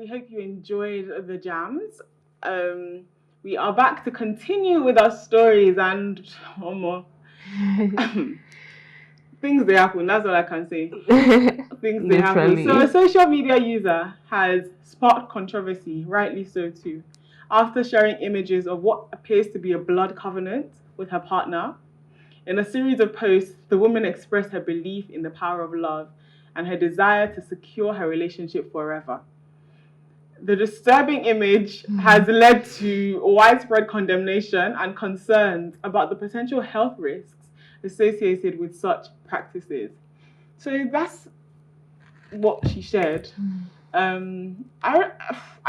We hope you enjoyed the jams. We are back to continue with our stories and things they happen. That's all I can say. Things they happen. So a social media user has sparked controversy, rightly so too, after sharing images of what appears to be a blood covenant with her partner. In a series of posts, the woman expressed her belief in the power of love and her desire to secure her relationship forever. The disturbing image has led to widespread condemnation and concerns about the potential health risks associated with such practices. So that's what she shared. I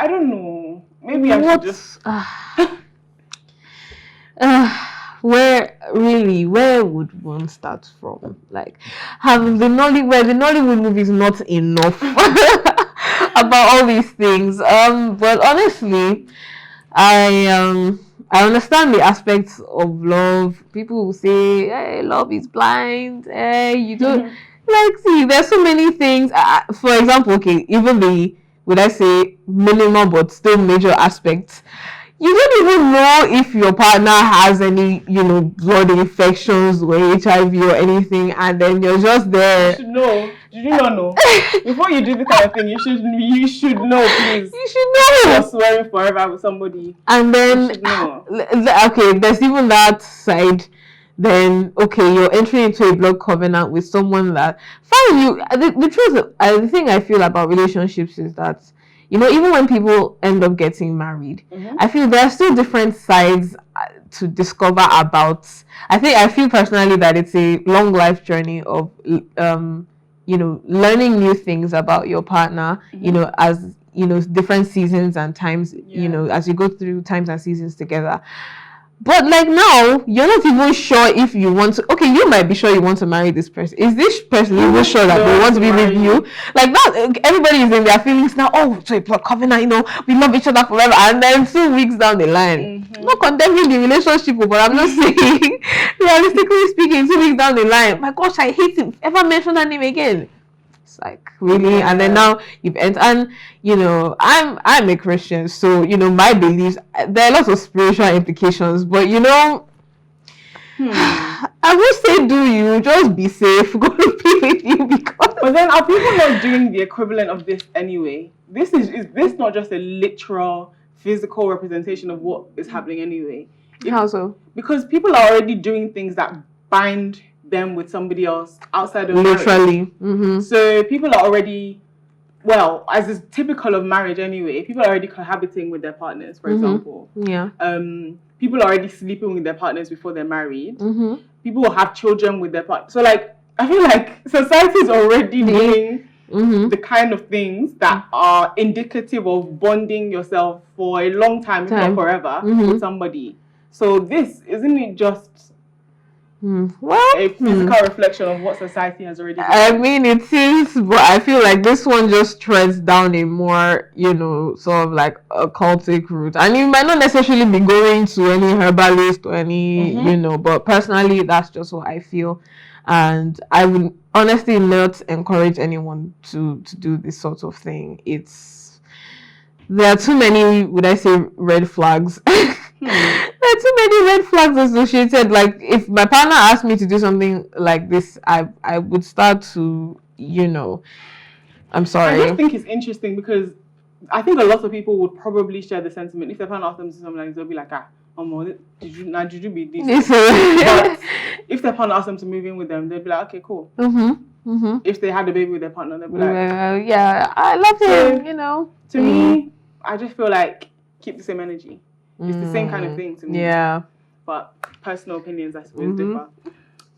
don't know. Maybe I should just. Where would one start from? Like, having the Nollywood movie is not enough about all these things. But honestly, I understand the aspects of love. People will say, "Hey, love is blind. Hey, you don't like see." There's so many things. For example, okay, even would I say minimal but still major aspects. You don't even know if your partner has any, blood infections or HIV or anything, and then you're just there. You should know. Did you not know? Before you do this kind of thing, you should know, please. You should know. You're swearing forever with somebody. And then, you should know. Okay, there's even that side. Then, okay, you're entering into a blood covenant with someone that, fine, the truth, the thing I feel about relationships is that, even when people end up getting married, I feel there are still different sides to discover about. I feel personally that it's a long life journey of, learning new things about your partner, as, different seasons and times, as you go through times and seasons together. But like now, you're not even sure if you want to. Okay, you might be sure you want to marry this person. Is this person even sure that they want to be with you? Like that, everybody is in their feelings now. Oh, so it's a covenant, we love each other forever. And then 2 weeks down the line, I'm not condemning the relationship, but I'm just saying, realistically speaking, 2 weeks down the line, my gosh, I hate it. Ever mention that name again? Like really, and then now you've entered, and I'm a Christian, so my beliefs, there are lots of spiritual implications, but I would say, do you just be safe, go to be with you, because. But then, are people not doing the equivalent of this anyway? Is this not just a literal physical representation of what is happening anyway? How so? Because people are already doing things that bind them with somebody else outside of literally marriage. So people are already, well, as is typical of marriage anyway, people are already cohabiting with their partners, for example. People are already sleeping with their partners before they're married. People will have children with their partners. So like, I feel like society is already doing the kind of things that are indicative of bonding yourself for a long time, if not forever, with somebody. So this, isn't it just a physical reflection of what society has already done? I mean, it is, but I feel like this one just treads down a more, sort of like a cultic route. And you might not necessarily be going to any herbalist or any, but personally, that's just what I feel. And I would honestly not encourage anyone to do this sort of thing. There are too many, would I say, red flags. There are too many red flags associated. Like, if my partner asked me to do something like this, I would start to, I'm sorry. I just think it's interesting because I think a lot of people would probably share the sentiment. If their partner asked them to do something like this, they'll be like, did you be this? But if their partner asked them to move in with them, they'd be like, okay, cool. If they had a baby with their partner, they'd be like, yeah, I love him, To me, I just feel like keep the same energy. It's the same kind of thing to me. Yeah. But personal opinions, I suppose, differ.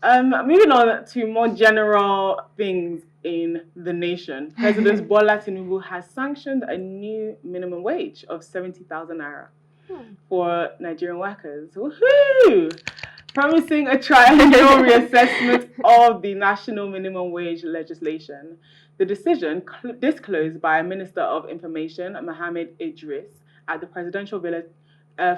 Moving on to more general things in the nation. President Bola Tinubu has sanctioned a new minimum wage of 70,000 naira for Nigerian workers. Woohoo! Promising a triennial reassessment of the national minimum wage legislation. The decision, disclosed by Minister of Information Mohammed Idris at the presidential village,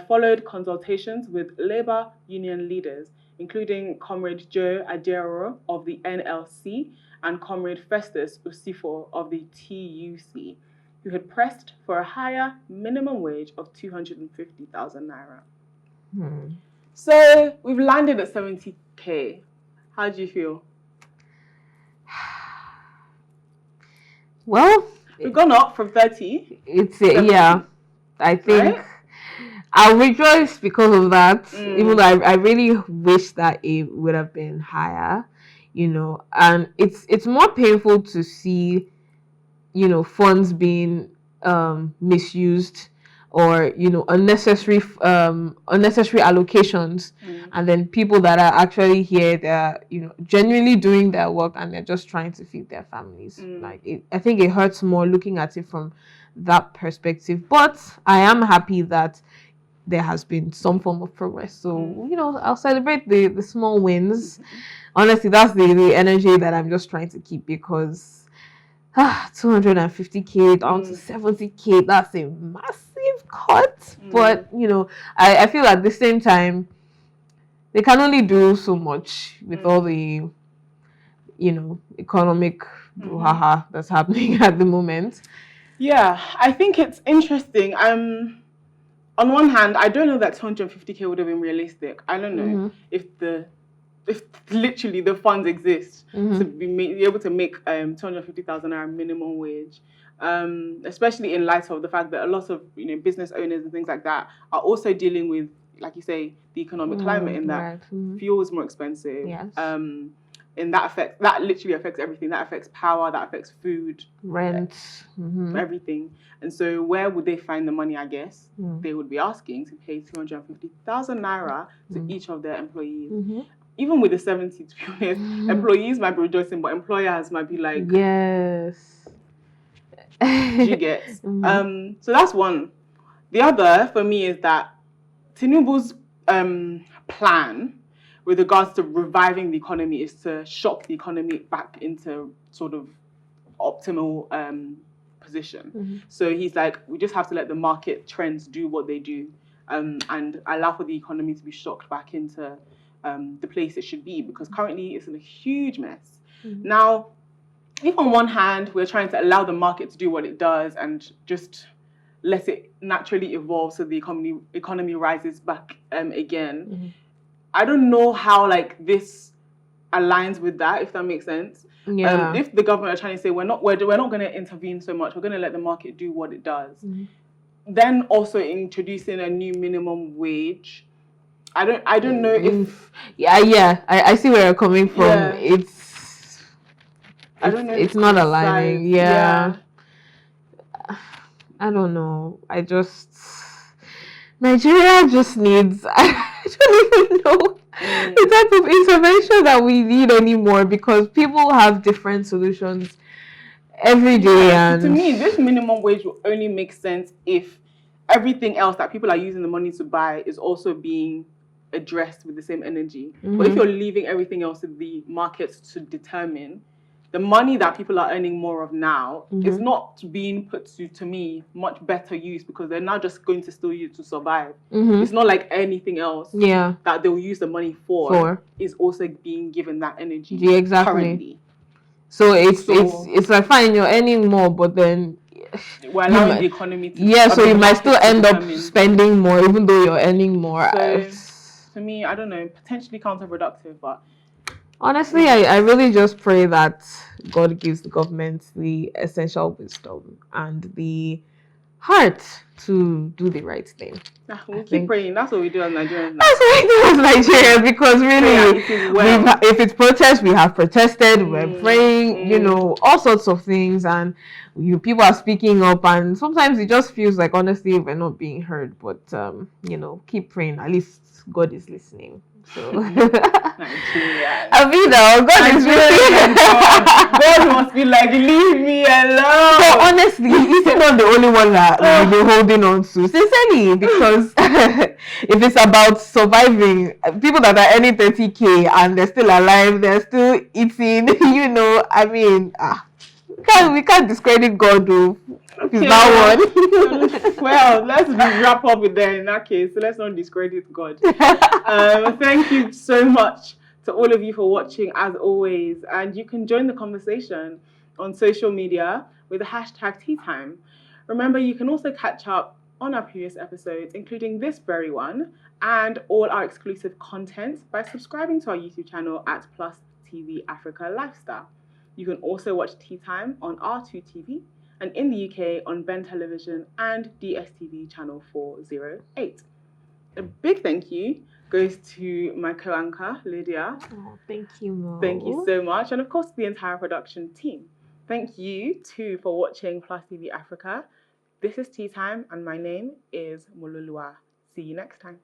followed consultations with labor union leaders, including Comrade Joe Adero of the NLC and Comrade Festus Usifo of the TUC. who had pressed for a higher minimum wage of 250,000 naira. So we've landed at 70k. How do you feel? Well, we've gone up from 30. It's yeah. I think I'll rejoice because of that. Even though I really wish that it would have been higher, and it's more painful to see, funds being misused, or unnecessary allocations, and then people that are actually here, they're genuinely doing their work and they're just trying to feed their families. I think it hurts more looking at it from that perspective, but I am happy that there has been some form of progress. So I'll celebrate the small wins. Honestly, that's the energy that I'm just trying to keep, because 250k down to 70k, that's a massive cut. But I feel at the same time they can only do so much with all the economic brouhaha that's happening at the moment. Yeah, I think it's interesting. On one hand, I don't know that 250k would have been realistic. I don't know if literally the funds exist to be able to make 250,000 naira minimum wage, especially in light of the fact that a lot of business owners and things like that are also dealing with, like you say, the economic climate, in that fuel is more expensive. Yes. And that literally affects everything. That affects power, that affects food, rent, everything. And so where would they find the money? I guess they would be asking to pay 250,000 naira to each of their employees. Even with the 70, to be honest, employees might be rejoicing, but employers might be like, yes. You get. So that's one. The other for me is that Tinubu's plan with regards to reviving the economy is to shock the economy back into sort of optimal position. So he's like, we just have to let the market trends do what they do, and allow for the economy to be shocked back into the place it should be, because currently it's in a huge mess. Now, if on one hand we're trying to allow the market to do what it does and just let it naturally evolve so the economy rises back again, I don't know how this aligns with that, if that makes sense. Yeah. If the government are trying to say we're not going to intervene so much, we're going to let the market do what it does, then also introducing a new minimum wage, I don't know if I see where you're coming from. Yeah. I don't know. It's not aligning. Yeah. I don't know. Nigeria just needs, I don't even know the type of intervention that we need anymore, because people have different solutions every day. And to me, this minimum wage will only make sense if everything else that people are using the money to buy is also being addressed with the same energy. But if you're leaving everything else to the markets to determine, the money that people are earning more of now is not being put to me, much better use, because they're now just going to still use it to survive. It's not like anything else that they'll use the money for is also being given that energy currently. So it's like, fine, you're earning more, but then we're allowing the economy to... so you might still end up spending more even though you're earning more. So, to me, I don't know, potentially counterproductive, but honestly, I really just pray that God gives the government the essential wisdom and the heart to do the right thing. We'll keep praying. That's what we do as Nigerians now. That's what we do as Nigerians, because really, if it's protest, we have protested, we're praying, all sorts of things, and people are speaking up, and sometimes it just feels like, honestly, we're not being heard, but, keep praying. At least God is listening. So, Nigeria. God is listening. God must be like, leave me alone. So honestly, he's not the only one that we've been holding on to, sincerely, because if it's about surviving, people that are earning 30k and they're still alive, they're still eating, we can't discredit God, though. Is that one? Well, let's wrap up with that in that case. So let's not discredit God. Thank you so much to all of you for watching, as always. And you can join the conversation on social media with the hashtag Teatime. Remember, you can also catch up on our previous episodes, including this very one, and all our exclusive content by subscribing to our YouTube channel at PlusTvAfrica Lifestyle. You can also watch Teatime on R2TV and in the UK on Ben Television and DSTV channel 408. A big thank you goes to my co-anchor, Lydia. Oh, thank you, Mo. Thank you so much. And of course, the entire production team. Thank you too for watching Plus TV Africa. This is Teatime, and my name is Mululua. See you next time.